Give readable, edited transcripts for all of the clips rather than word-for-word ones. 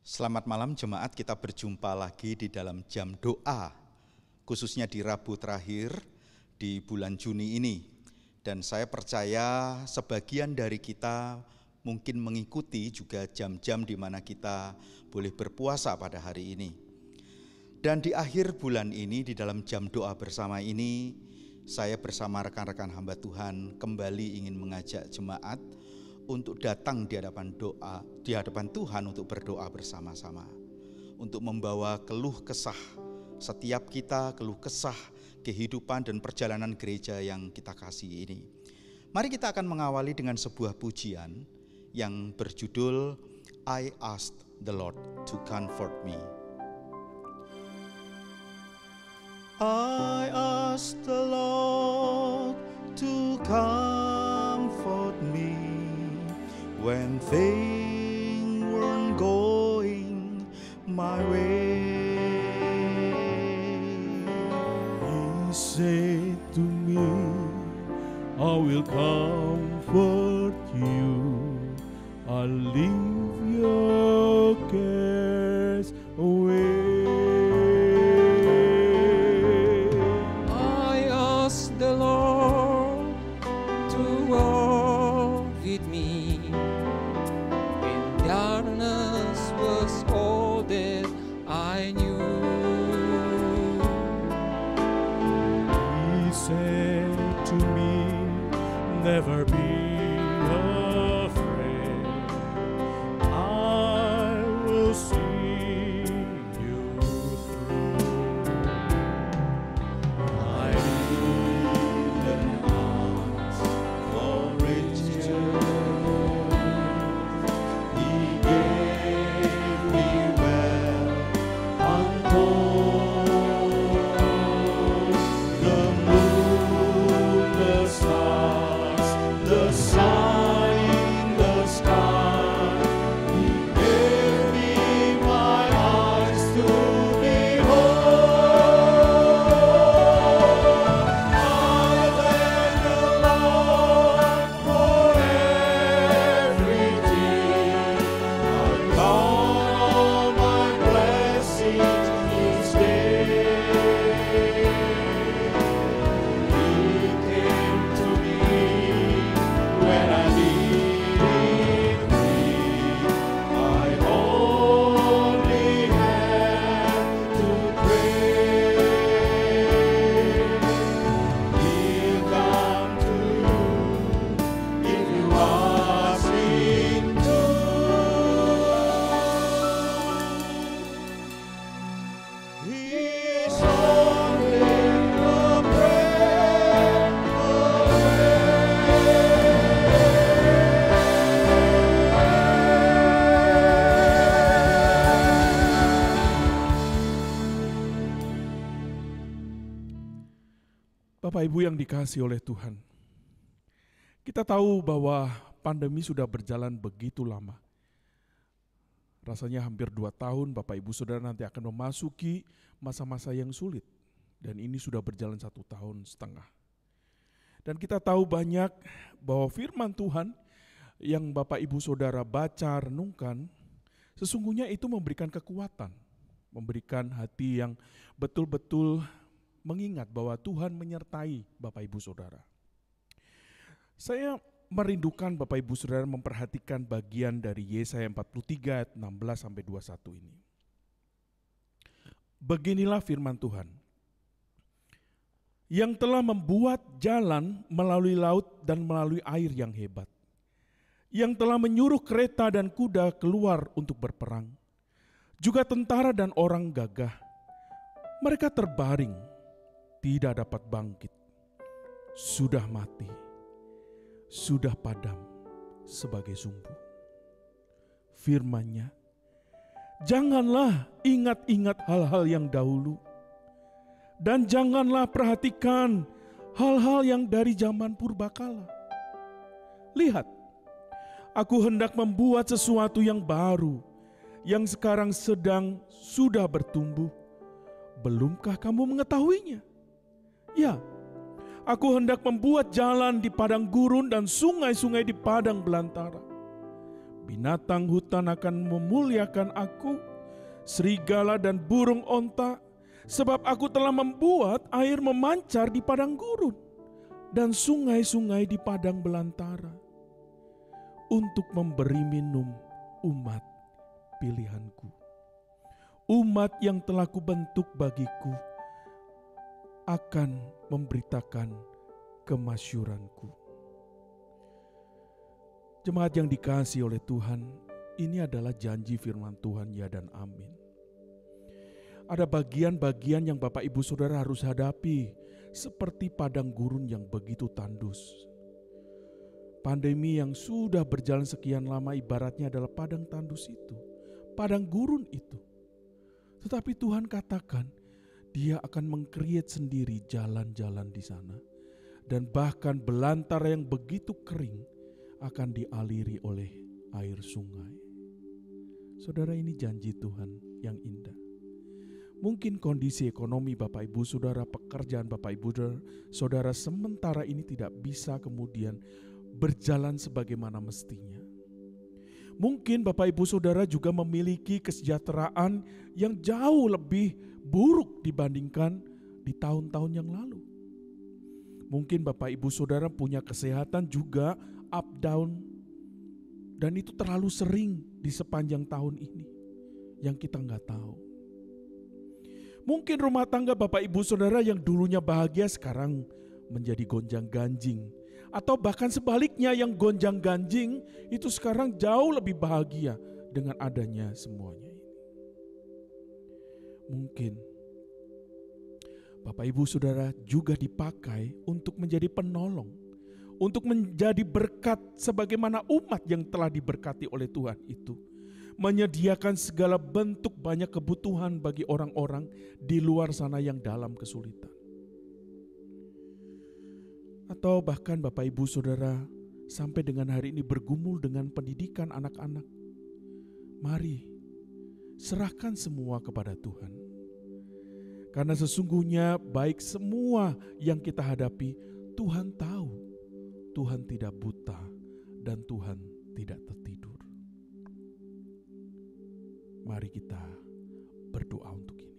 Selamat malam jemaat, kita berjumpa lagi di dalam jam doa, khususnya di Rabu terakhir di bulan Juni ini. Dan saya percaya sebagian dari kita mungkin mengikuti juga jam-jam di mana kita boleh berpuasa pada hari ini. Dan di akhir bulan ini, di dalam jam doa bersama ini, saya bersama rekan-rekan hamba Tuhan kembali ingin mengajak jemaat untuk datang di hadapan Tuhan untuk berdoa bersama-sama, untuk membawa keluh kesah setiap kita, keluh kesah kehidupan dan perjalanan gereja yang kita kasih ini. Mari kita akan mengawali dengan sebuah pujian yang berjudul I asked the Lord to comfort me. I asked the Lord to comfort me when things weren't going my way. He said to me, I will comfort you, I'll leave your cares away. I asked the Lord to walk with me when darkness was all that I knew. He said to me, never be afraid, I will see you through. I didn't ask for riches, He gave me wealth untold. The moon, the stars, the sun in the sky, He gave me my eyes to behold. I thank the Lord for everything. I count all my blessings each day. He came to me when I needed Him. I only had to pray. He'll come to you if you ask Him to. He's only a prayer Bapak Ibu yang dikasihi oleh Tuhan, kita tahu bahwa pandemi sudah berjalan begitu lama. Rasanya hampir 2 tahun Bapak Ibu Saudara nanti akan memasuki masa-masa yang sulit. Dan ini sudah berjalan 1,5 tahun. Dan kita tahu banyak bahwa firman Tuhan yang Bapak Ibu Saudara baca, renungkan, sesungguhnya itu memberikan kekuatan, memberikan hati yang betul-betul mengingat bahwa Tuhan menyertai Bapak Ibu Saudara. Saya merindukan Bapak Ibu Saudara memperhatikan bagian dari Yesaya 43 ayat 16 sampai 21 ini. Beginilah firman Tuhan, yang telah membuat jalan melalui laut dan melalui air yang hebat, yang telah menyuruh kereta dan kuda keluar untuk berperang, juga tentara dan orang gagah. Mereka terbaring, tidak dapat bangkit, sudah mati, sudah padam sebagai sumbu. Firman-Nya, janganlah ingat-ingat hal-hal yang dahulu, dan janganlah perhatikan hal-hal yang dari zaman purbakala. Lihat, aku hendak membuat sesuatu yang baru, yang sekarang sudah bertumbuh. Belumkah kamu mengetahuinya? Ya, aku hendak membuat jalan di padang gurun dan sungai-sungai di padang belantara. Binatang hutan akan memuliakan aku, serigala dan burung onta, sebab aku telah membuat air memancar di padang gurun dan sungai-sungai di padang belantara, untuk memberi minum umat pilihanku. Umat yang telah kubentuk bagiku akan memberitakan kemasyuranku. Jemaat yang dikasihi oleh Tuhan, ini adalah janji firman Tuhan, ya dan amin. Ada bagian-bagian yang Bapak Ibu Saudara harus hadapi, seperti padang gurun yang begitu tandus. Pandemi yang sudah berjalan sekian lama ibaratnya adalah padang tandus itu, padang gurun itu. Tetapi Tuhan katakan, Dia akan meng-create sendiri jalan-jalan di sana. Dan bahkan belantara yang begitu kering akan dialiri oleh air sungai. Saudara, ini janji Tuhan yang indah. Mungkin kondisi ekonomi Bapak Ibu Saudara, pekerjaan Bapak Ibu Saudara sementara ini tidak bisa kemudian berjalan sebagaimana mestinya. Mungkin Bapak Ibu Saudara juga memiliki kesejahteraan yang jauh lebih buruk dibandingkan di tahun-tahun yang lalu. Mungkin Bapak Ibu Saudara punya kesehatan juga up down, dan itu terlalu sering di sepanjang tahun ini yang kita nggak tahu. Mungkin rumah tangga Bapak Ibu Saudara yang dulunya bahagia sekarang menjadi gonjang-ganjing. Atau bahkan sebaliknya, yang gonjang-ganjing itu sekarang jauh lebih bahagia dengan adanya semuanya ini. Mungkin Bapak Ibu Saudara juga dipakai untuk menjadi penolong, untuk menjadi berkat sebagaimana umat yang telah diberkati oleh Tuhan itu. Menyediakan segala bentuk banyak kebutuhan bagi orang-orang di luar sana yang dalam kesulitan. Atau bahkan Bapak Ibu Saudara sampai dengan hari ini bergumul dengan pendidikan anak-anak. Mari serahkan semua kepada Tuhan. Karena sesungguhnya baik semua yang kita hadapi, Tuhan tahu. Tuhan tidak buta dan Tuhan tidak tertidur. Mari kita berdoa untuk ini.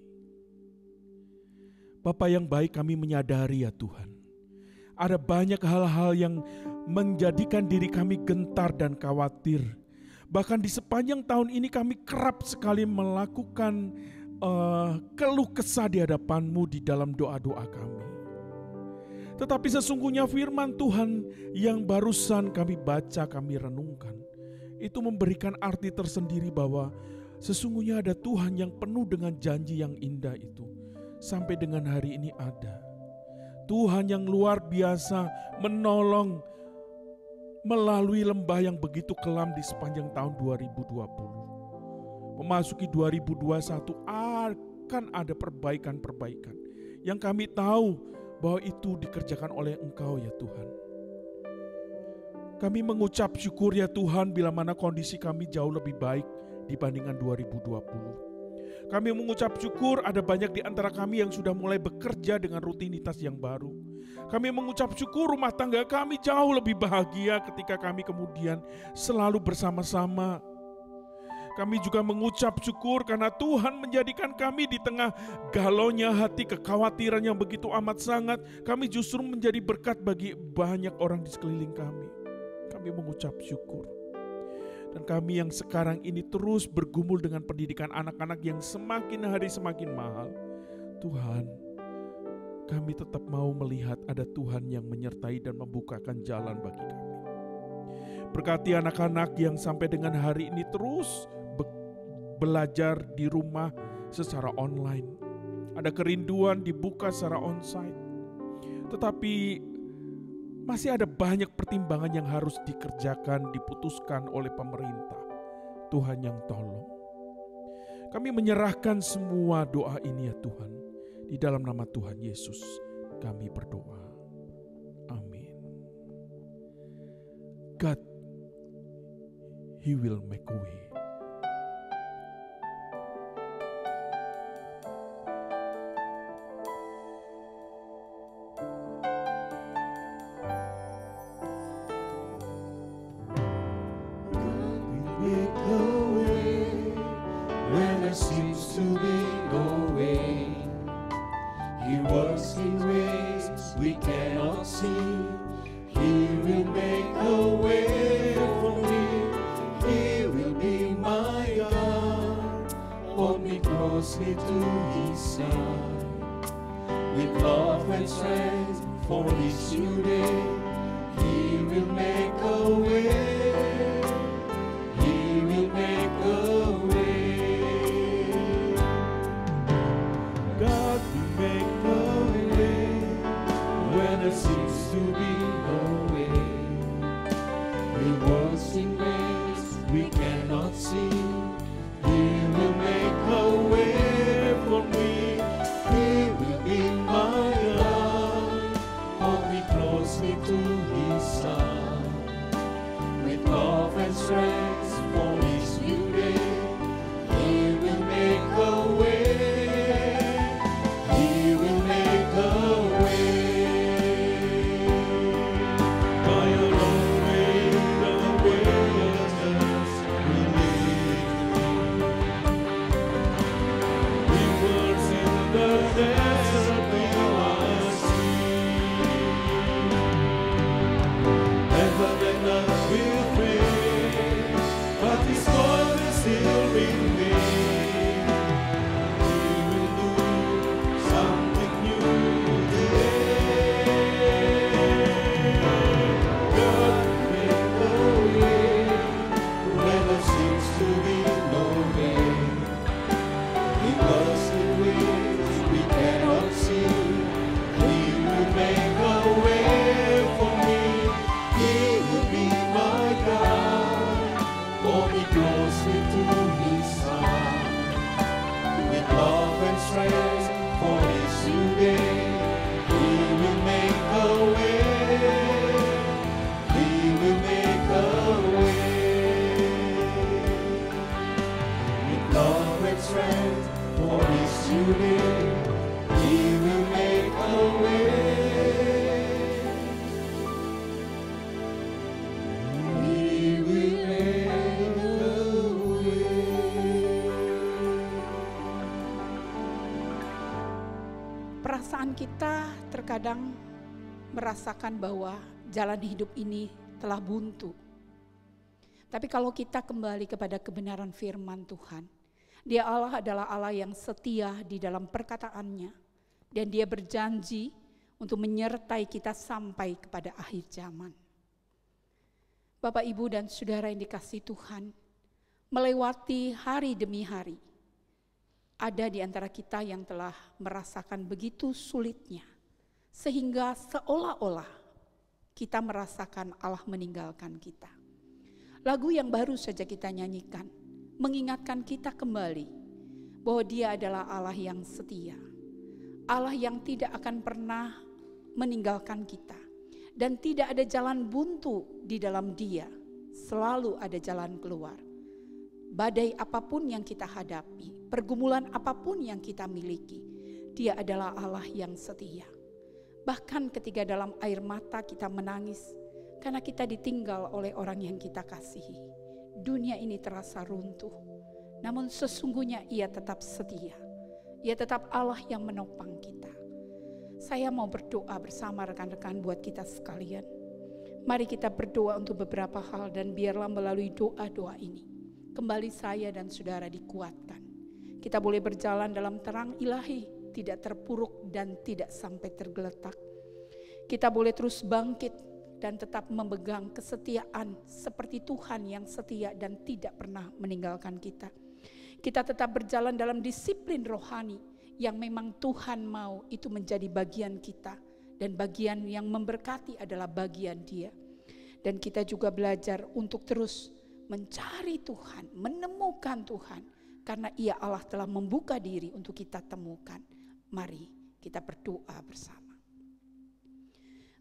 Bapa yang baik, kami menyadari ya Tuhan, ada banyak hal-hal yang menjadikan diri kami gentar dan khawatir. Bahkan di sepanjang tahun ini kami kerap sekali melakukan keluh kesah di hadapan-Mu di dalam doa-doa kami. Tetapi sesungguhnya firman Tuhan yang barusan kami baca, kami renungkan, itu memberikan arti tersendiri bahwa sesungguhnya ada Tuhan yang penuh dengan janji yang indah itu. Sampai dengan hari ini ada. Tuhan yang luar biasa menolong melalui lembah yang begitu kelam di sepanjang tahun 2020. Memasuki 2021 akan ada perbaikan-perbaikan yang kami tahu bahwa itu dikerjakan oleh Engkau ya Tuhan. Kami mengucap syukur ya Tuhan bila mana kondisi kami jauh lebih baik dibandingkan 2020. Kami mengucap syukur ada banyak di antara kami yang sudah mulai bekerja dengan rutinitas yang baru. Kami mengucap syukur rumah tangga kami jauh lebih bahagia ketika kami kemudian selalu bersama-sama. Kami juga mengucap syukur karena Tuhan menjadikan kami di tengah galaunya hati, kekhawatiran yang begitu amat sangat. Kami justru menjadi berkat bagi banyak orang di sekeliling kami. Kami mengucap syukur. Dan kami yang sekarang ini terus bergumul dengan pendidikan anak-anak yang semakin hari semakin mahal. Tuhan, kami tetap mau melihat ada Tuhan yang menyertai dan membukakan jalan bagi kami. Berkati anak-anak yang sampai dengan hari ini terus belajar di rumah secara online. Ada kerinduan dibuka secara onsite. Tetapi masih ada banyak pertimbangan yang harus dikerjakan, diputuskan oleh pemerintah. Tuhan yang tolong. Kami menyerahkan semua doa ini ya Tuhan. Di dalam nama Tuhan Yesus kami berdoa. Amin. God, He will make a way. He works in ways we cannot see. He will make a way for me. He will be my God. Hold me closely to His side. With love and strength for this new day, He will make a way. He will make a way. God will make a way where there seems to be no way. He works in ways we cannot see. He will make a way for me. He will be my God. Hold me closely to His side. With love and strength for this new day, He will make a way. He will make a way. By your own way, the way of just believe. Rivers in the desert will I see. Heaven and earth will fade, but His word will still remain. He will do something new today. God will make a way where there seems to be no way. He works in ways we cannot see. He will make a way for me. He will be my God. Hold me closely to His side. With love and strength for this new day, He will make a way. He will make a way. With love and strength for this new day, He will make a way. He will make a way. Perasaan kita terkadang merasakan bahwa jalan hidup ini telah buntu. Tapi kalau kita kembali kepada kebenaran firman Tuhan, Dia Allah adalah Allah yang setia di dalam perkataannya, dan Dia berjanji untuk menyertai kita sampai kepada akhir zaman. Bapak, Ibu, dan Saudara yang dikasihi Tuhan, melewati hari demi hari, ada di antara kita yang telah merasakan begitu sulitnya, sehingga seolah-olah kita merasakan Allah meninggalkan kita. Lagu yang baru saja kita nyanyikan mengingatkan kita kembali bahwa Dia adalah Allah yang setia, Allah yang tidak akan pernah meninggalkan kita, dan tidak ada jalan buntu di dalam Dia, selalu ada jalan keluar. Badai apapun yang kita hadapi, pergumulan apapun yang kita miliki, Dia adalah Allah yang setia. Bahkan ketika dalam air mata kita menangis karena kita ditinggal oleh orang yang kita kasihi, dunia ini terasa runtuh, namun sesungguhnya Ia tetap setia. Ia tetap Allah yang menopang kita. Saya mau berdoa bersama rekan-rekan buat kita sekalian. Mari kita berdoa untuk beberapa hal, dan biarlah melalui doa-doa ini kembali saya dan saudara dikuatkan. Kita boleh berjalan dalam terang ilahi, tidak terpuruk dan tidak sampai tergeletak. Kita boleh terus bangkit dan tetap memegang kesetiaan seperti Tuhan yang setia dan tidak pernah meninggalkan kita. Kita tetap berjalan dalam disiplin rohani yang memang Tuhan mau itu menjadi bagian kita, dan bagian yang memberkati adalah bagian Dia. Dan kita juga belajar untuk terus mencari Tuhan, menemukan Tuhan, karena Ia Allah telah membuka diri untuk kita temukan. Mari kita berdoa bersama.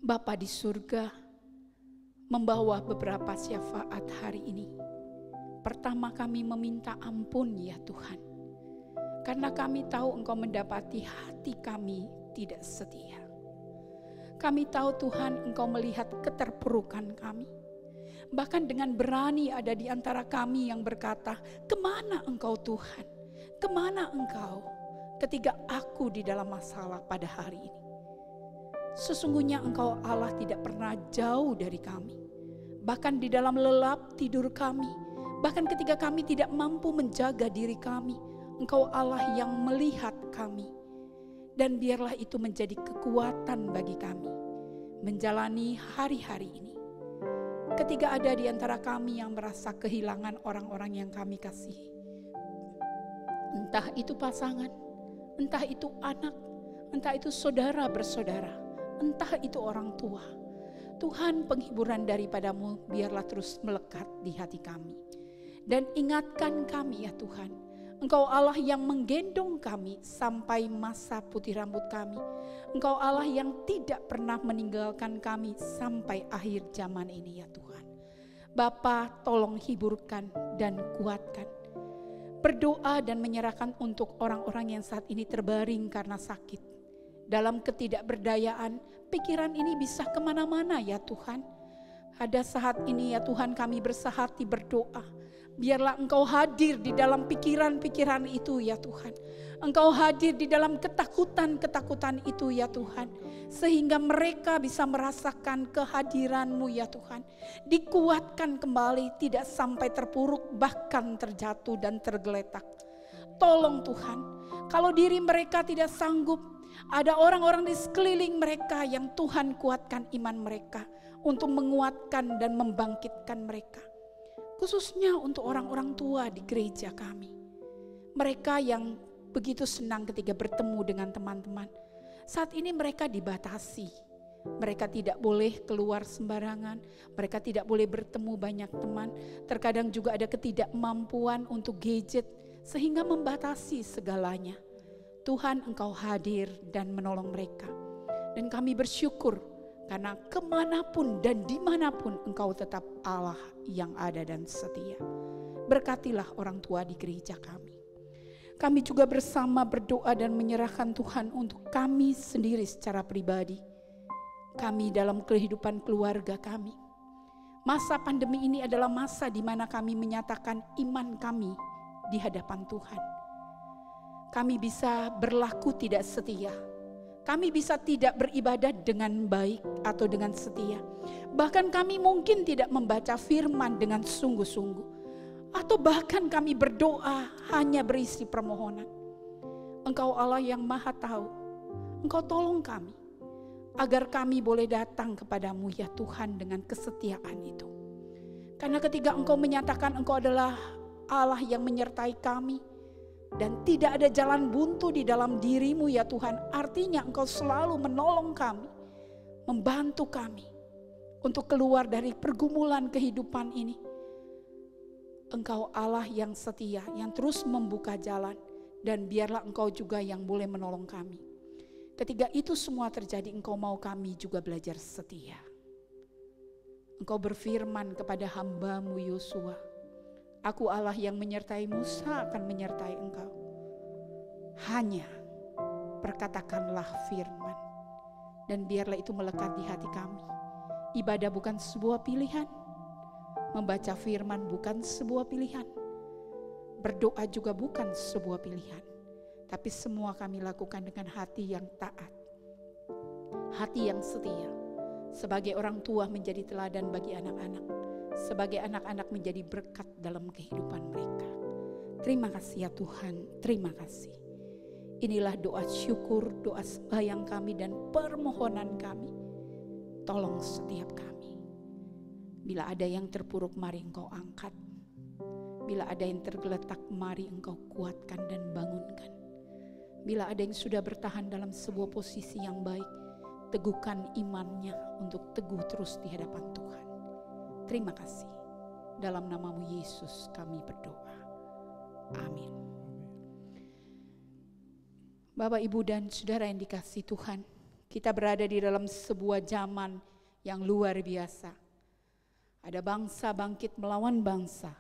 Bapa di surga, membawa beberapa syafaat hari ini. Pertama, kami meminta ampun ya Tuhan, karena kami tahu Engkau mendapati hati kami tidak setia. Kami tahu Tuhan, Engkau melihat keterpurukan kami. Bahkan dengan berani ada di antara kami yang berkata, kemana Engkau Tuhan? Kemana Engkau? ketika aku di dalam masalah pada hari ini. Sesungguhnya Engkau Allah tidak pernah jauh dari kami. Bahkan di dalam lelap tidur kami, bahkan ketika kami tidak mampu menjaga diri kami, Engkau Allah yang melihat kami. Dan biarlah itu menjadi kekuatan bagi kami menjalani hari-hari ini. Ketika ada di antara kami yang merasa kehilangan orang-orang yang kami kasihi, entah itu pasangan, entah itu anak, entah itu saudara bersaudara, entah itu orang tua. Tuhan, penghiburan daripadamu biarlah terus melekat di hati kami. Dan ingatkan kami ya Tuhan, Engkau Allah yang menggendong kami sampai masa putih rambut kami. Engkau Allah yang tidak pernah meninggalkan kami sampai akhir zaman ini ya Tuhan. Bapa, tolong hiburkan dan kuatkan. Berdoa dan menyerahkan untuk orang-orang yang saat ini terbaring karena sakit. Dalam ketidakberdayaan, pikiran ini bisa kemana-mana ya Tuhan. Ada saat ini ya Tuhan kami bersehati berdoa. Biarlah Engkau hadir di dalam pikiran-pikiran itu ya Tuhan. Engkau hadir di dalam ketakutan-ketakutan itu ya Tuhan. Sehingga mereka bisa merasakan kehadiran-Mu ya Tuhan. Dikuatkan kembali, tidak sampai terpuruk, bahkan terjatuh dan tergeletak. Tolong Tuhan, kalau diri mereka tidak sanggup, ada orang-orang di sekeliling mereka yang Tuhan kuatkan iman mereka untuk menguatkan dan membangkitkan mereka. Khususnya untuk orang-orang tua di gereja kami. Mereka yang begitu senang ketika bertemu dengan teman-teman. Saat ini mereka dibatasi. Mereka tidak boleh keluar sembarangan. Mereka tidak boleh bertemu banyak teman. Terkadang juga ada ketidakmampuan untuk gadget sehingga membatasi segalanya. Tuhan, Engkau hadir dan menolong mereka. Dan kami bersyukur karena kemanapun dan dimanapun Engkau tetap Allah yang ada dan setia. Berkatilah orang tua di gereja kami. Kami juga bersama berdoa dan menyerahkan Tuhan untuk kami sendiri secara pribadi. Kami dalam kehidupan keluarga kami. Masa pandemi ini adalah masa di mana kami menyatakan iman kami di hadapan Tuhan. Kami bisa berlaku tidak setia. Kami bisa tidak beribadah dengan baik atau dengan setia. Bahkan kami mungkin tidak membaca firman dengan sungguh-sungguh. Atau bahkan kami berdoa hanya berisi permohonan. Engkau Allah yang maha tahu. Engkau tolong kami. Agar kami boleh datang kepadamu ya Tuhan dengan kesetiaan itu. Karena ketika Engkau menyatakan Engkau adalah Allah yang menyertai kami. Dan tidak ada jalan buntu di dalam dirimu ya Tuhan. Artinya Engkau selalu menolong kami. Membantu kami. Untuk keluar dari pergumulan kehidupan ini. Engkau Allah yang setia, yang terus membuka jalan. Dan biarlah Engkau juga yang boleh menolong kami. Ketika itu semua terjadi, Engkau mau kami juga belajar setia. Engkau berfirman kepada hamba-Mu Yosua, Aku Allah yang menyertai Musa akan menyertai engkau. Hanya perkatakanlah firman. Dan biarlah itu melekat di hati kami. Ibadah bukan sebuah pilihan. Membaca firman bukan sebuah pilihan. Berdoa juga bukan sebuah pilihan. Tapi semua kami lakukan dengan hati yang taat. Hati yang setia. Sebagai orang tua menjadi teladan bagi anak-anak. Sebagai anak-anak menjadi berkat dalam kehidupan mereka. Terima kasih ya Tuhan, terima kasih. Inilah doa syukur, doa sembahyang kami dan permohonan kami. Tolong setiap kami. Bila ada yang terpuruk, mari Engkau angkat. Bila ada yang tergeletak, mari Engkau kuatkan dan bangunkan. Bila ada yang sudah bertahan dalam sebuah posisi yang baik, teguhkan imannya untuk teguh terus di hadapan Tuhan. Terima kasih. Dalam nama-Mu Yesus kami berdoa. Amin. Bapak, Ibu, dan Saudara yang dikasihi Tuhan, kita berada di dalam sebuah zaman yang luar biasa. Ada bangsa bangkit melawan bangsa,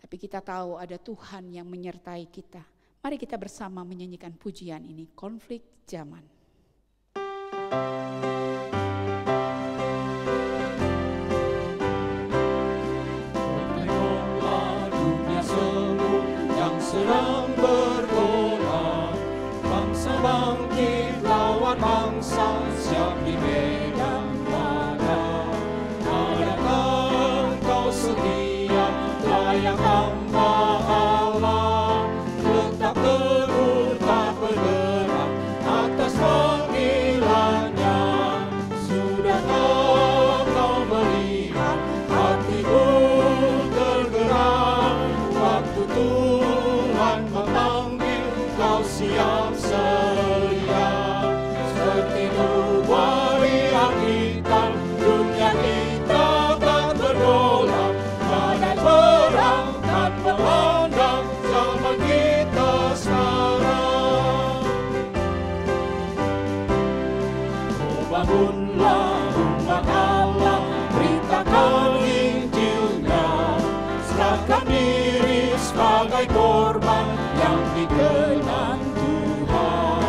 tapi kita tahu ada Tuhan yang menyertai kita. Mari kita bersama menyanyikan pujian ini, Konflik Zaman. Sedang bergolak, bangsa siap di medan mana. Adakah kau setia layak hamba Allah, tetap teguh tak bergerak atas panggilannya? Sudahkah kau melihat hatiku tergerak waktu Tuhan memanggil kau siap sedia? Seperti nubuat hitam dunia kita akan bergolak, badai perang akan melanda zaman kita sekarang. Oh, bangunlah umat Allah, beritakan Injilnya, serahkan diri sebagai korban yang dikenan Tuhan.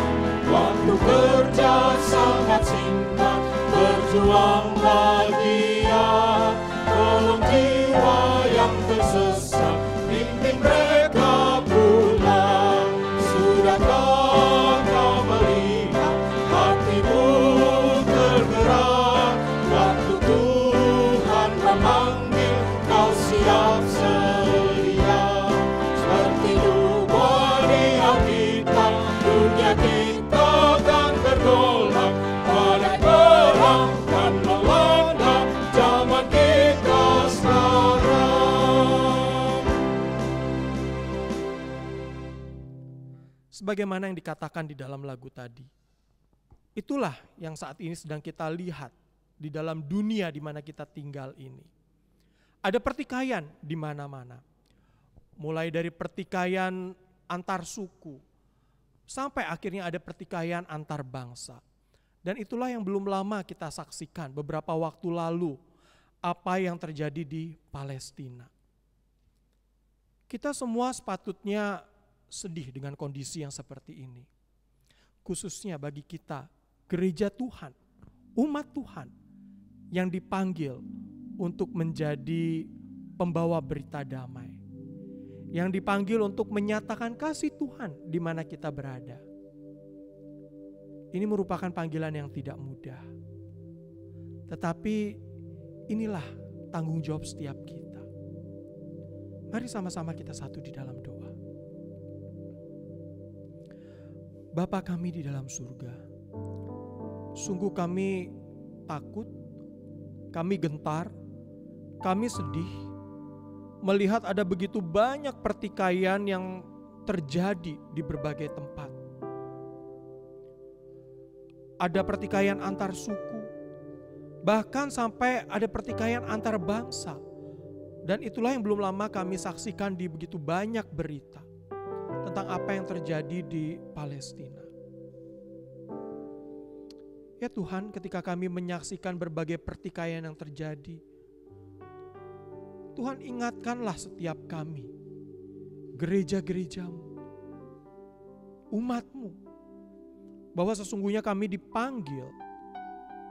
Waktu kerja sangat singkat, berjuanglah giat, tolong jiwa yang tersesat, bimbing mereka pulang. Sudahkah kau melihat hatimu tergerak waktu Tuhan memanggil kau siap sedia? Seperti nubuat di Alkitab, dunia kita akan bergolak, badai perang akan melanda zaman kita sekarang. Sebagaimana yang dikatakan di dalam lagu tadi, itulah yang saat ini sedang kita lihat di dalam dunia di mana kita tinggal ini. Ada pertikaian di mana-mana. Mulai dari pertikaian antar suku, sampai akhirnya ada pertikaian antar bangsa. Dan itulah yang belum lama kita saksikan beberapa waktu lalu, apa yang terjadi di Palestina. Kita semua sepatutnya sedih dengan kondisi yang seperti ini. Khususnya bagi kita, gereja Tuhan, umat Tuhan yang dipanggil untuk menjadi pembawa berita damai. Yang dipanggil untuk menyatakan kasih Tuhan di mana kita berada. Ini merupakan panggilan yang tidak mudah. Tetapi inilah tanggung jawab setiap kita. Mari sama-sama kita satu di dalam doa. Bapa kami di dalam surga, sungguh kami takut, kami gentar, kami sedih melihat ada begitu banyak pertikaian yang terjadi di berbagai tempat. Ada pertikaian antar suku, bahkan sampai ada pertikaian antar bangsa. Dan itulah yang belum lama kami saksikan di begitu banyak berita tentang apa yang terjadi di Palestina. Ya Tuhan, ketika kami menyaksikan berbagai pertikaian yang terjadi, Tuhan ingatkanlah setiap kami, gereja-gerejamu, umatmu, bahwa sesungguhnya kami dipanggil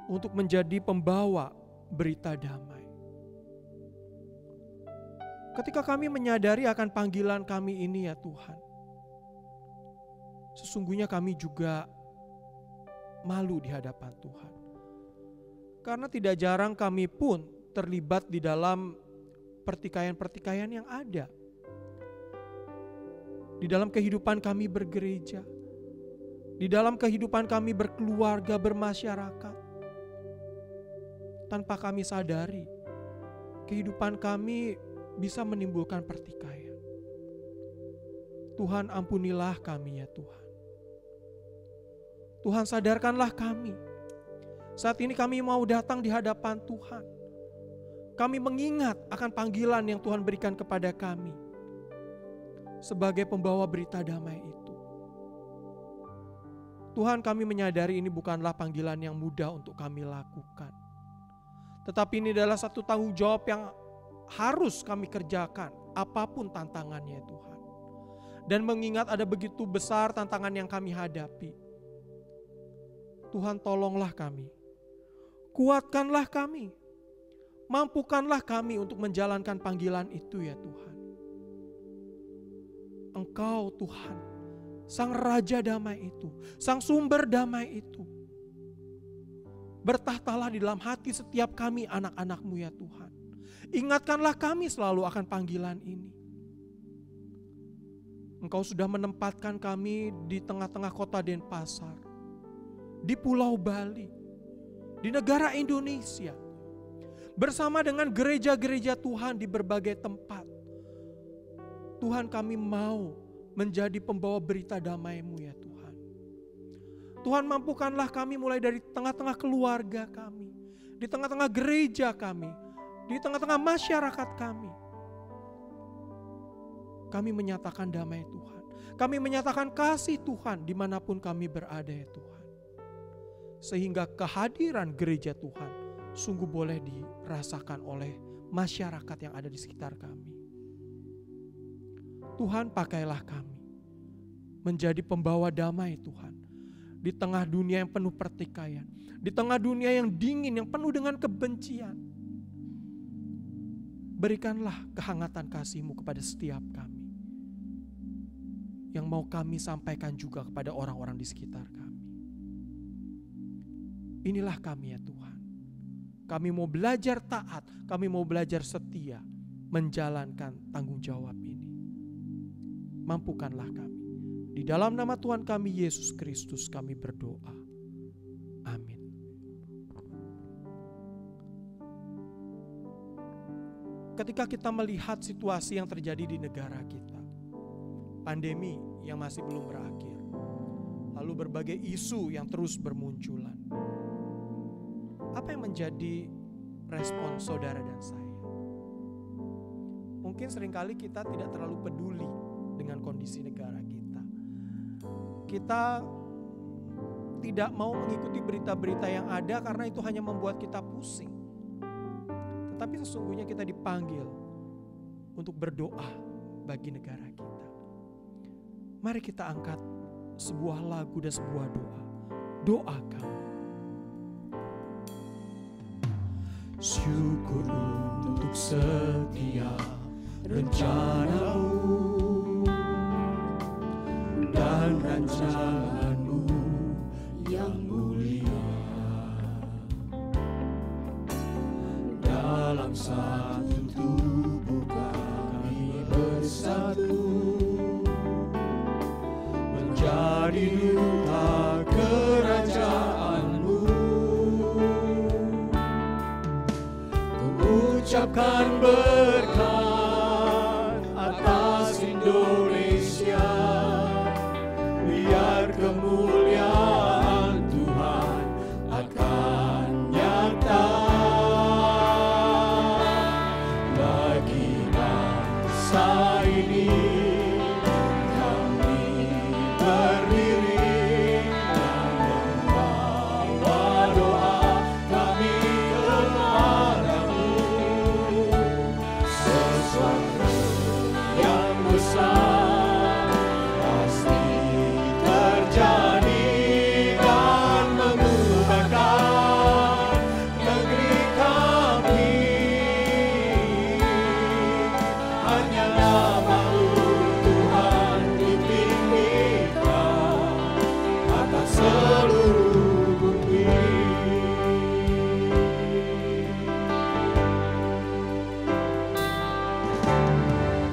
untuk menjadi pembawa berita damai. Ketika kami menyadari akan panggilan kami ini ya Tuhan, sesungguhnya kami juga malu di hadapan Tuhan. Karena tidak jarang kami pun terlibat di dalam pertikaian-pertikaian yang ada. Di dalam kehidupan kami bergereja, di dalam kehidupan kami berkeluarga, bermasyarakat. Tanpa kami sadari, kehidupan kami bisa menimbulkan pertikaian. Tuhan, ampunilah kami ya Tuhan. Tuhan, sadarkanlah kami. Saat ini kami mau datang di hadapan Tuhan. Kami mengingat akan panggilan yang Tuhan berikan kepada kami sebagai pembawa berita damai itu. Tuhan, kami menyadari ini bukanlah panggilan yang mudah untuk kami lakukan. Tetapi ini adalah satu tanggung jawab yang harus kami kerjakan, apapun tantangannya Tuhan. Dan mengingat ada begitu besar tantangan yang kami hadapi. Tuhan, tolonglah kami, kuatkanlah kami, mampukanlah kami untuk menjalankan panggilan itu ya Tuhan. Engkau Tuhan, Sang Raja damai itu, Sang Sumber damai itu. Bertahtalah di dalam hati setiap kami anak-anak-Mu ya Tuhan. Ingatkanlah kami selalu akan panggilan ini. Engkau sudah menempatkan kami di tengah-tengah kota Denpasar, di Pulau Bali, di negara Indonesia, bersama dengan gereja-gereja Tuhan di berbagai tempat. Tuhan, kami mau menjadi pembawa berita damai-Mu ya Tuhan. Tuhan, mampukanlah kami mulai dari tengah-tengah keluarga kami, di tengah-tengah gereja kami, di tengah-tengah masyarakat kami. Kami menyatakan damai Tuhan. Kami menyatakan kasih Tuhan dimanapun kami berada ya Tuhan. Sehingga kehadiran gereja Tuhan sungguh boleh dirasakan oleh masyarakat yang ada di sekitar kami. Tuhan, pakailah kami menjadi pembawa damai Tuhan. Di tengah dunia yang penuh pertikaian, di tengah dunia yang dingin, yang penuh dengan kebencian. Berikanlah kehangatan kasih-Mu kepada setiap kami, yang mau kami sampaikan juga kepada orang-orang di sekitar kami. Inilah kami ya Tuhan. Kami mau belajar taat, kami mau belajar setia, menjalankan tanggung jawab ini. Mampukanlah kami. Di dalam nama Tuhan kami Yesus Kristus kami berdoa. Amin. Ketika kita melihat situasi yang terjadi di negara kita, pandemi yang masih belum berakhir, lalu berbagai isu yang terus bermunculan, apa yang menjadi respon saudara dan saya? Mungkin seringkali kita tidak terlalu peduli dengan kondisi negara kita. Kita tidak mau mengikuti berita-berita yang ada karena itu hanya membuat kita pusing. Tetapi sesungguhnya kita dipanggil untuk berdoa bagi negara kita. Mari kita angkat sebuah lagu dan sebuah doa. Doa kami. Syukur untuk setiap rencana-Mu dan rancangan-Mu yang mulia. Dalam satu tubuh kami bersatu, menjadi duta kerajaan-Mu. Mengucapkan berkat atas Indonesia, biar kemuliaan Tuhan akan nyata bagi bangsa ini. Kami berdiri dan membawa doa kami kepadamu. Sesuatu yang besar pasti terjadi dan mengubahkan negeri kami. Hanya nama-Mu Tuhan ditinggikan atas seluruh bumi.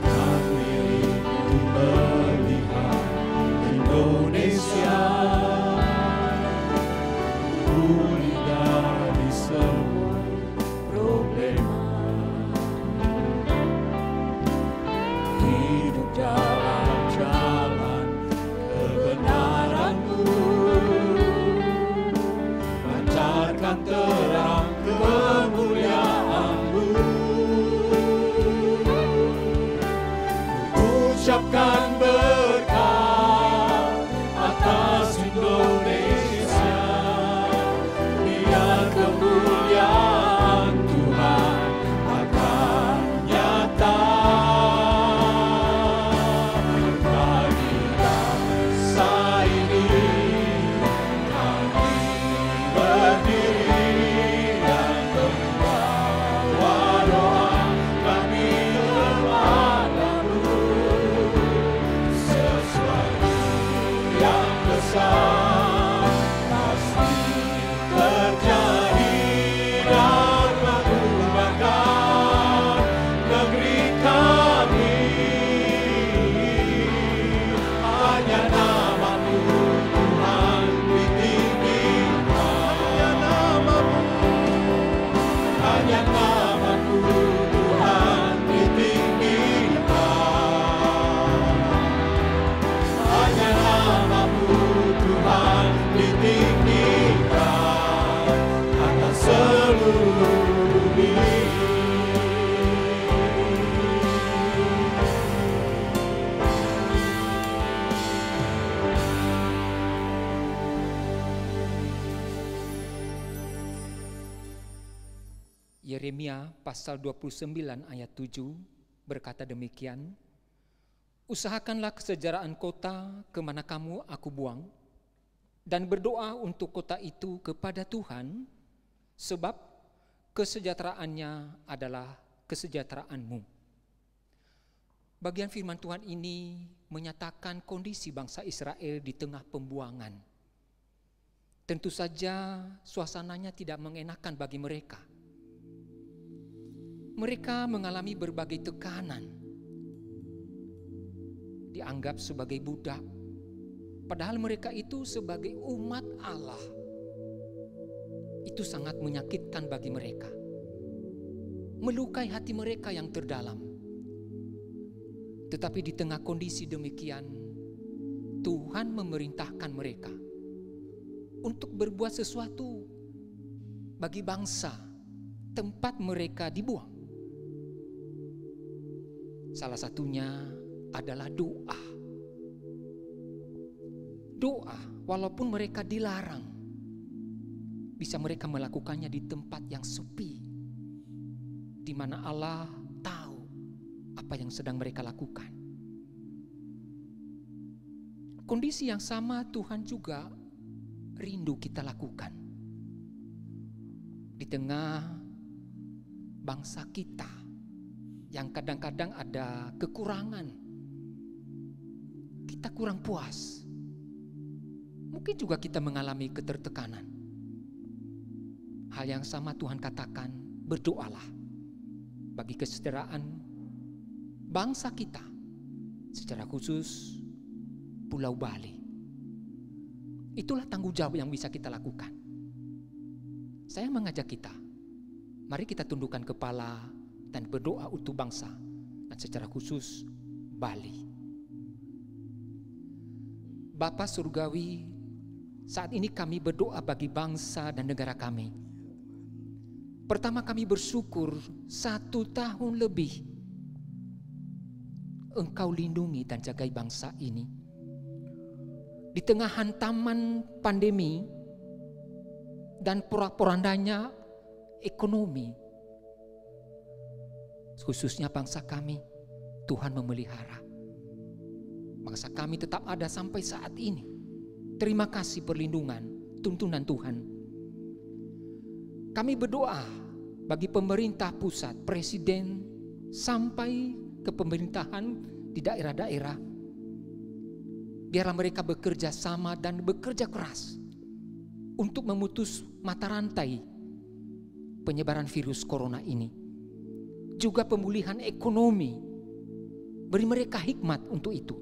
Kami rindu melihat Indonesia pulih dari semua problema, hidup dalam jalan kebenaran-Mu, pancarkan terang kemuliaan-Mu. Ucapkan berkat atas Indonesia, biar kemuliaan Tuhan akan nyata bagi bangsa ini. Kami berdiri Yeremia pasal 29 ayat 7 berkata demikian, usahakanlah kesejahteraan kota kemana kamu aku buang, dan berdoa untuk kota itu kepada Tuhan, sebab kesejahteraannya adalah kesejahteraanmu. Bagian firman Tuhan ini menyatakan kondisi bangsa Israel di tengah pembuangan. Tentu saja suasananya tidak mengenakan bagi mereka. Mereka mengalami berbagai tekanan. Dianggap sebagai budak, padahal mereka itu sebagai umat Allah. Itu sangat menyakitkan bagi mereka, melukai hati mereka yang terdalam. Tetapi di tengah kondisi demikian, Tuhan memerintahkan mereka untuk berbuat sesuatu bagi bangsa tempat mereka dibuang. Salah satunya adalah doa. Doa, walaupun mereka dilarang, bisa mereka melakukannya di tempat yang sepi, di mana Allah tahu apa yang sedang mereka lakukan. Kondisi yang sama Tuhan juga rindu kita lakukan di tengah bangsa kita yang kadang-kadang ada kekurangan. Kita kurang puas. Mungkin juga kita mengalami ketertekanan. Hal yang sama Tuhan katakan, berdoalah bagi kesejahteraan bangsa kita, secara khusus Pulau Bali. Itulah tanggung jawab yang bisa kita lakukan. Saya mengajak kita, mari kita tundukkan kepala dan berdoa untuk bangsa, dan secara khusus Bali. Bapa Surgawi, saat ini kami berdoa bagi bangsa dan negara kami. Pertama, kami bersyukur 1 tahun lebih Engkau lindungi dan jagai bangsa ini. Di tengah hantaman pandemi dan porak-porandanya ekonomi, khususnya bangsa kami, Tuhan memelihara. Bangsa kami tetap ada sampai saat ini. Terima kasih perlindungan, tuntunan Tuhan. Kami berdoa bagi pemerintah pusat, presiden, sampai ke pemerintahan di daerah-daerah. Biarlah mereka bekerja sama dan bekerja keras untuk memutus mata rantai penyebaran virus corona ini. Juga pemulihan ekonomi, beri mereka hikmat untuk itu.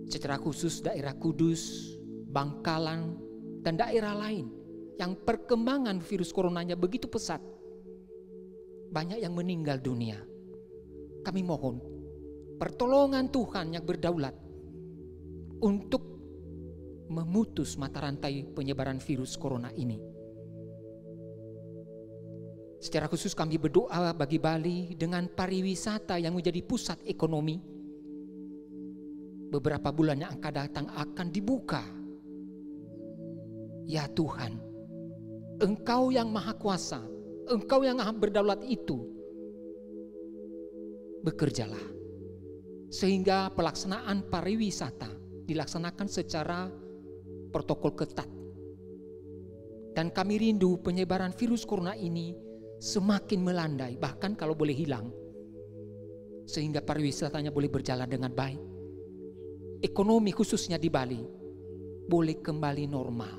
Secara khusus daerah Kudus, Bangkalan, dan daerah lain yang perkembangan virus coronanya begitu pesat, banyak yang meninggal dunia. Kami mohon pertolongan Tuhan yang berdaulat untuk memutus mata rantai penyebaran virus corona ini. Secara khusus kami berdoa bagi Bali dengan pariwisata yang menjadi pusat ekonomi. Beberapa bulan yang akan datang akan dibuka. Ya Tuhan, Engkau yang maha kuasa, Engkau yang maha berdaulat itu, bekerjalah sehingga pelaksanaan pariwisata dilaksanakan secara protokol ketat. Dan kami rindu penyebaran virus corona ini semakin melandai, bahkan kalau boleh hilang, sehingga pariwisatanya boleh berjalan dengan baik. Ekonomi khususnya di Bali boleh kembali normal.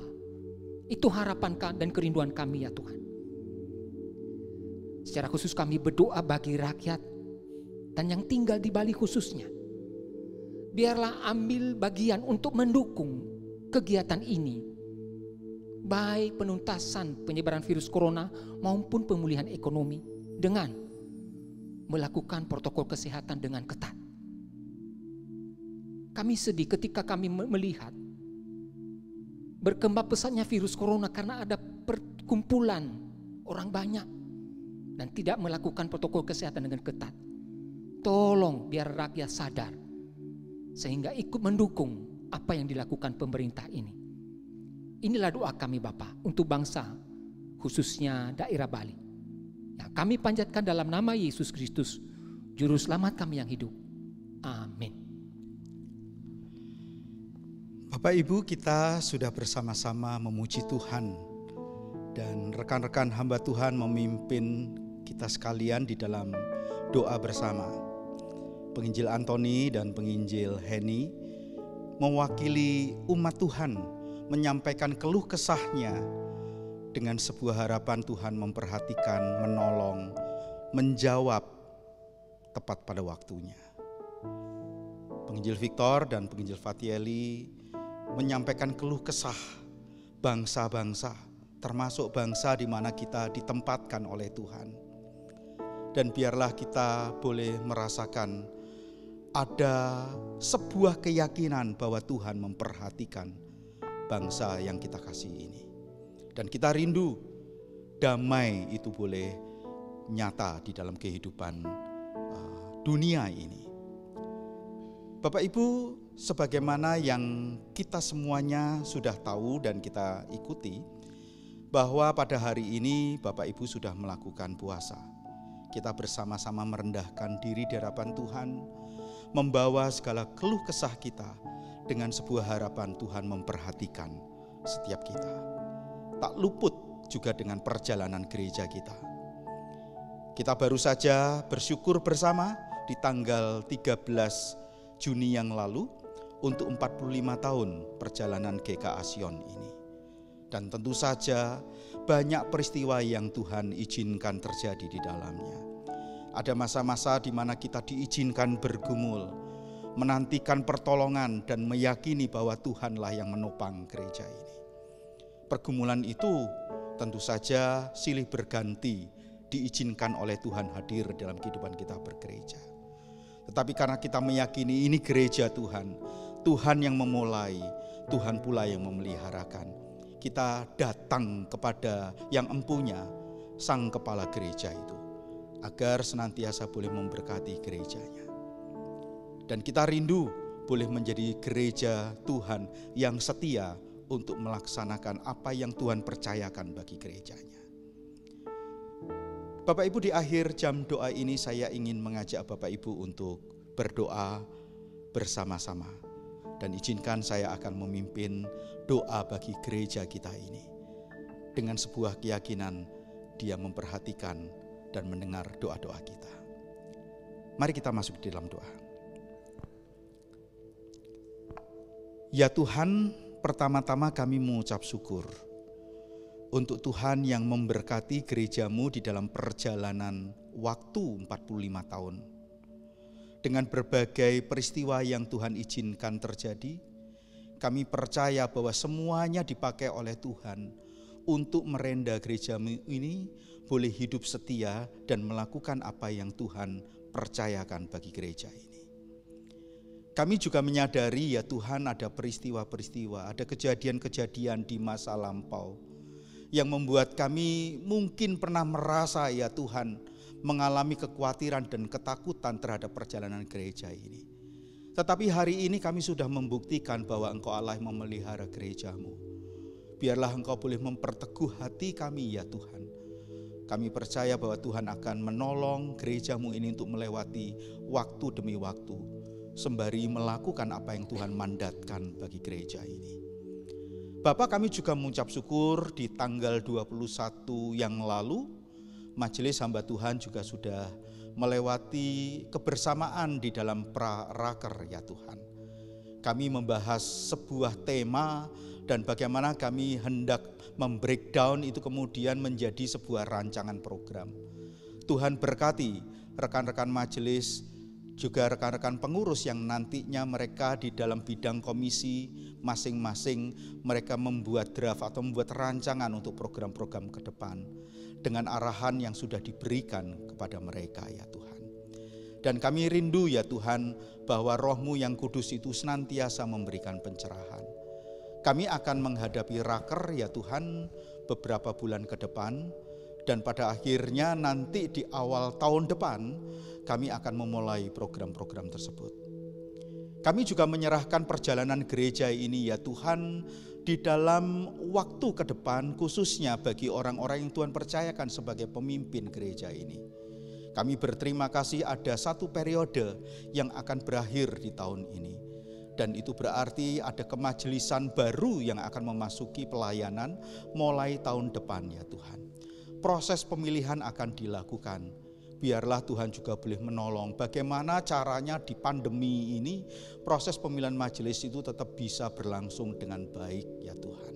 Itu harapan dan kerinduan kami ya Tuhan. Secara khusus kami berdoa bagi rakyat dan yang tinggal di Bali khususnya. Biarlah ambil bagian untuk mendukung kegiatan ini, baik penuntasan penyebaran virus corona maupun pemulihan ekonomi, dengan melakukan protokol kesehatan dengan ketat. Kami sedih ketika kami melihat berkembang pesatnya virus corona karena ada perkumpulan orang banyak dan tidak melakukan protokol kesehatan dengan ketat. Tolong biar rakyat sadar sehingga ikut mendukung apa yang dilakukan pemerintah ini. Inilah doa kami Bapa untuk bangsa, khususnya daerah Bali. Ya, kami panjatkan dalam nama Yesus Kristus, Juru Selamat kami yang hidup. Amin. Bapak Ibu, kita sudah bersama-sama memuji Tuhan, dan rekan-rekan hamba Tuhan memimpin kita sekalian di dalam doa bersama. Penginjil Antoni dan Penginjil Heni mewakili umat Tuhan menyampaikan keluh kesahnya dengan sebuah harapan Tuhan memperhatikan, menolong, menjawab tepat pada waktunya. Penginjil Victor dan Penginjil Fatieli menyampaikan keluh kesah bangsa-bangsa, termasuk bangsa di mana kita ditempatkan oleh Tuhan. Dan biarlah kita boleh merasakan ada sebuah keyakinan bahwa Tuhan memperhatikan bangsa yang kita kasihi ini. Dan kita rindu damai itu boleh nyata di dalam kehidupan dunia ini. Bapak Ibu, sebagaimana yang kita semuanya sudah tahu dan kita ikuti, bahwa pada hari ini Bapak Ibu sudah melakukan puasa. Kita bersama-sama merendahkan diri di hadapan Tuhan, membawa segala keluh kesah kita dengan sebuah harapan Tuhan memperhatikan setiap kita. Tak luput juga dengan perjalanan gereja kita. Kita baru saja bersyukur bersama di tanggal 13 Juni yang lalu untuk 45 tahun perjalanan GKA Sion ini. Dan tentu saja banyak peristiwa yang Tuhan izinkan terjadi di dalamnya. Ada masa-masa di mana kita diizinkan bergumul, menantikan pertolongan dan meyakini bahwa Tuhanlah yang menopang gereja ini. Pergumulan itu tentu saja silih berganti diizinkan oleh Tuhan hadir dalam kehidupan kita bergereja. Tetapi karena kita meyakini ini gereja Tuhan, Tuhan yang memulai, Tuhan pula yang memeliharakan. Kita datang kepada yang empunya, sang kepala gereja itu, agar senantiasa boleh memberkati gerejanya. Dan kita rindu boleh menjadi gereja Tuhan yang setia untuk melaksanakan apa yang Tuhan percayakan bagi gerejanya. Bapak Ibu, di akhir jam doa ini saya ingin mengajak Bapak Ibu untuk berdoa bersama-sama. Dan izinkan saya akan memimpin doa bagi gereja kita ini. Dengan sebuah keyakinan Dia memperhatikan dan mendengar doa-doa kita. Mari kita masuk di dalam doa. Ya Tuhan, pertama-tama kami mengucap syukur untuk Tuhan yang memberkati gerejamu di dalam perjalanan waktu 45 tahun. Dengan berbagai peristiwa yang Tuhan izinkan terjadi, kami percaya bahwa semuanya dipakai oleh Tuhan untuk merenda gerejamu ini boleh hidup setia dan melakukan apa yang Tuhan percayakan bagi gereja ini. Kami juga menyadari ya Tuhan ada peristiwa-peristiwa, ada kejadian-kejadian di masa lampau yang membuat kami mungkin pernah merasa ya Tuhan mengalami kekhawatiran dan ketakutan terhadap perjalanan gereja ini. Tetapi hari ini kami sudah membuktikan bahwa Engkau Allah yang memelihara gerejamu. Biarlah Engkau boleh memperteguh hati kami ya Tuhan. Kami percaya bahwa Tuhan akan menolong gerejamu ini untuk melewati waktu demi waktu, sembari melakukan apa yang Tuhan mandatkan bagi gereja ini. Bapak, kami juga mengucap syukur di tanggal 21 yang lalu, Majelis Hamba Tuhan juga sudah melewati kebersamaan di dalam pra-raker ya Tuhan. Kami membahas sebuah tema dan bagaimana kami hendak membreakdown itu kemudian menjadi sebuah rancangan program. Tuhan berkati rekan-rekan majelis, juga rekan-rekan pengurus yang nantinya mereka di dalam bidang komisi masing-masing mereka membuat draft atau membuat rancangan untuk program-program ke depan dengan arahan yang sudah diberikan kepada mereka ya Tuhan. Dan kami rindu ya Tuhan bahwa Roh-Mu yang kudus itu senantiasa memberikan pencerahan. Kami akan menghadapi raker ya Tuhan beberapa bulan ke depan, dan pada akhirnya nanti di awal tahun depan kami akan memulai program-program tersebut. Kami juga menyerahkan perjalanan gereja ini ya Tuhan di dalam waktu ke depan, khususnya bagi orang-orang yang Tuhan percayakan sebagai pemimpin gereja ini. Kami berterima kasih ada satu periode yang akan berakhir di tahun ini. Dan itu berarti ada kemajelisan baru yang akan memasuki pelayanan mulai tahun depan ya Tuhan. Proses pemilihan akan dilakukan. Biarlah Tuhan juga boleh menolong bagaimana caranya di pandemi ini proses pemilihan majelis itu tetap bisa berlangsung dengan baik ya Tuhan.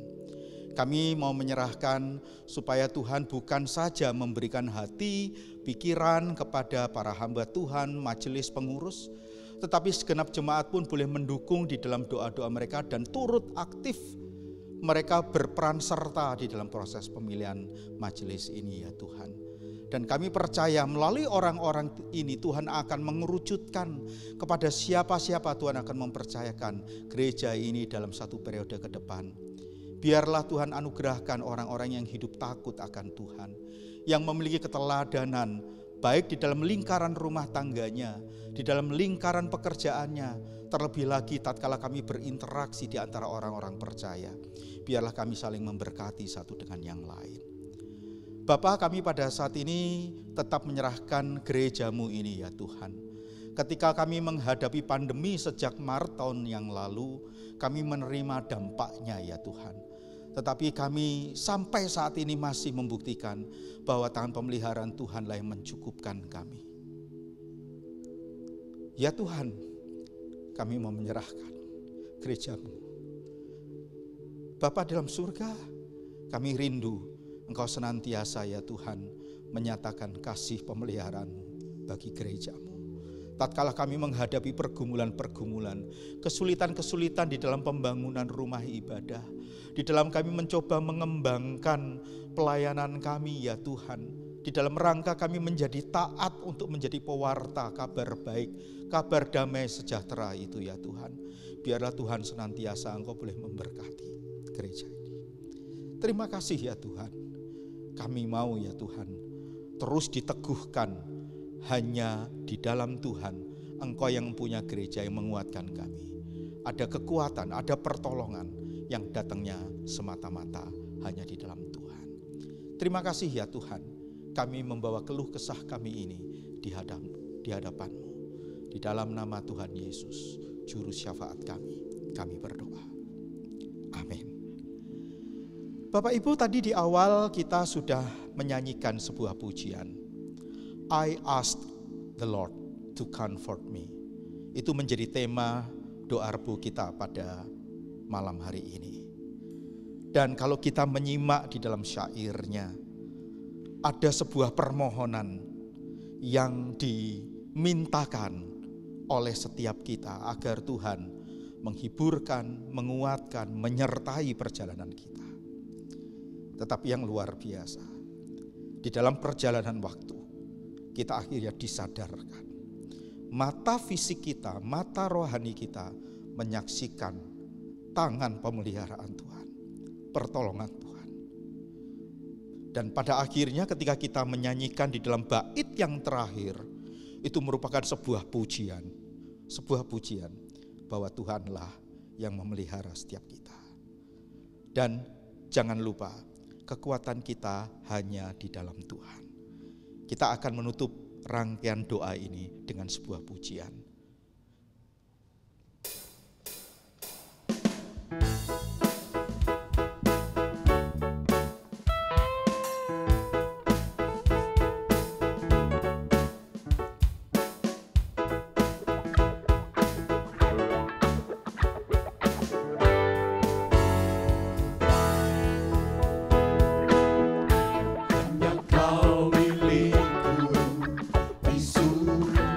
Kami mau menyerahkan supaya Tuhan bukan saja memberikan hati, pikiran kepada para hamba Tuhan, majelis pengurus, tetapi segenap jemaat pun boleh mendukung di dalam doa-doa mereka dan turut aktif mereka berperan serta di dalam proses pemilihan majelis ini ya Tuhan. Dan kami percaya melalui orang-orang ini Tuhan akan mengerucutkan kepada siapa-siapa Tuhan akan mempercayakan gereja ini dalam satu periode ke depan. Biarlah Tuhan anugerahkan orang-orang yang hidup takut akan Tuhan, yang memiliki keteladanan baik di dalam lingkaran rumah tangganya, di dalam lingkaran pekerjaannya, terlebih lagi tatkala kami berinteraksi di antara orang-orang percaya. Biarlah kami saling memberkati satu dengan yang lain. Bapa, kami pada saat ini tetap menyerahkan gerejamu ini ya Tuhan. Ketika kami menghadapi pandemi sejak Maret tahun yang lalu, kami menerima dampaknya ya Tuhan. Tetapi kami sampai saat ini masih membuktikan bahwa tangan pemeliharaan Tuhanlah yang mencukupkan kami. Ya Tuhan, kami mau menyerahkan gerejamu. Bapa dalam surga, kami rindu Engkau senantiasa ya Tuhan menyatakan kasih pemeliharaan-Mu bagi gerejamu. Tatkala kami menghadapi pergumulan-pergumulan, kesulitan-kesulitan di dalam pembangunan rumah ibadah, di dalam kami mencoba mengembangkan pelayanan kami ya Tuhan, di dalam rangka kami menjadi taat untuk menjadi pewarta kabar baik, kabar damai sejahtera itu ya Tuhan. Biarlah Tuhan senantiasa Engkau boleh memberkati gereja ini. Terima kasih ya Tuhan. Kami mau ya Tuhan terus diteguhkan hanya di dalam Tuhan. Engkau yang punya gereja yang menguatkan kami. Ada kekuatan, ada pertolongan yang datangnya semata-mata hanya di dalam Tuhan. Terima kasih ya Tuhan. Kami membawa keluh kesah kami ini di hadapan-Mu. Di dalam nama Tuhan Yesus, Juru Syafaat kami berdoa. Amin. Bapak Ibu, tadi di awal kita sudah menyanyikan sebuah pujian. I asked the Lord to comfort me. Itu menjadi tema doa rebu kita pada malam hari ini. Dan kalau kita menyimak di dalam syairnya, ada sebuah permohonan yang dimintakan oleh setiap kita agar Tuhan menghiburkan, menguatkan, menyertai perjalanan kita. Tetapi yang luar biasa, di dalam perjalanan waktu, kita akhirnya disadarkan. Mata fisik kita, mata rohani kita menyaksikan tangan pemeliharaan Tuhan, pertolongan Tuhan. Dan pada akhirnya ketika kita menyanyikan di dalam bait yang terakhir, itu merupakan sebuah pujian bahwa Tuhanlah yang memelihara setiap kita. Dan jangan lupa, kekuatan kita hanya di dalam Tuhan. Kita akan menutup rangkaian doa ini dengan sebuah pujian. Kau milikku di surga.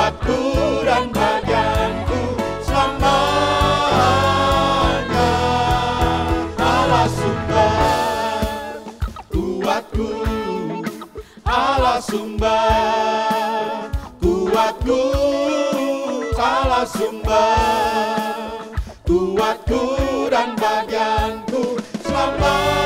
kuatku dan bagianku selamanya. Allah sumber kuatku, Allah sumber kuatku, Allah sumber kuatku dan bagianku selamanya.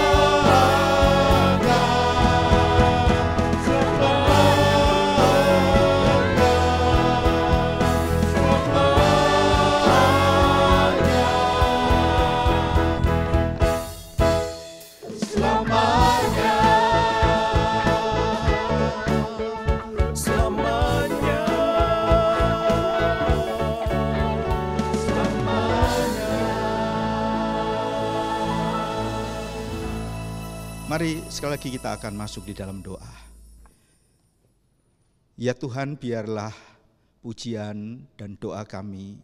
Mari sekali lagi kita akan masuk di dalam doa. Ya Tuhan, biarlah pujian dan doa kami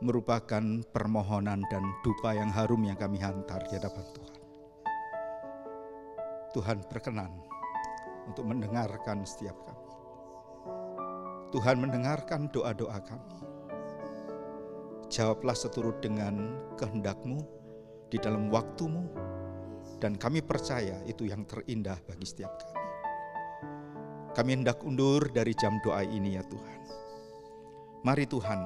merupakan permohonan dan duka yang harum yang kami hantar di hadapan Tuhan. Tuhan berkenan untuk mendengarkan setiap kami. Tuhan mendengarkan doa-doa kami. Jawablah seturut dengan kehendak-Mu di dalam waktu-Mu. Dan kami percaya itu yang terindah bagi setiap kami. Kami hendak undur dari jam doa ini ya Tuhan. Mari Tuhan,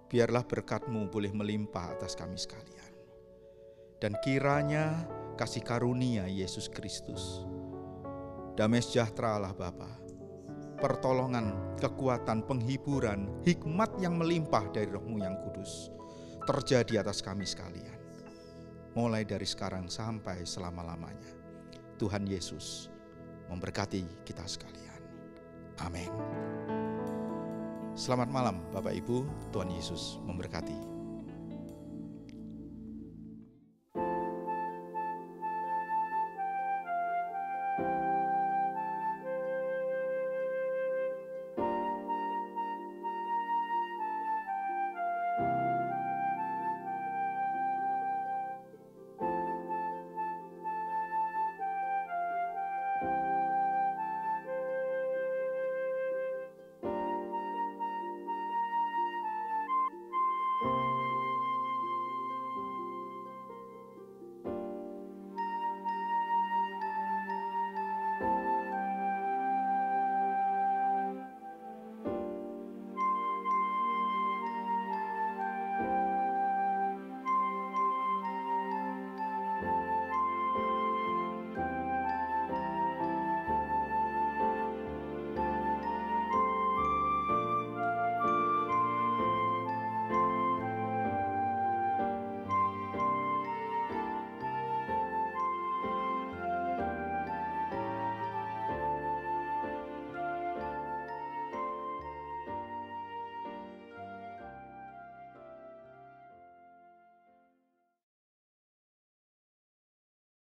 biarlah berkat-Mu boleh melimpah atas kami sekalian. Dan kiranya kasih karunia Yesus Kristus, damai sejahtera Allah Bapa, pertolongan, kekuatan, penghiburan, hikmat yang melimpah dari Roh-Mu yang kudus terjadi atas kami sekalian. Mulai dari sekarang sampai selama-lamanya. Tuhan Yesus memberkati kita sekalian. Amin. Selamat malam Bapak Ibu, Tuhan Yesus memberkati.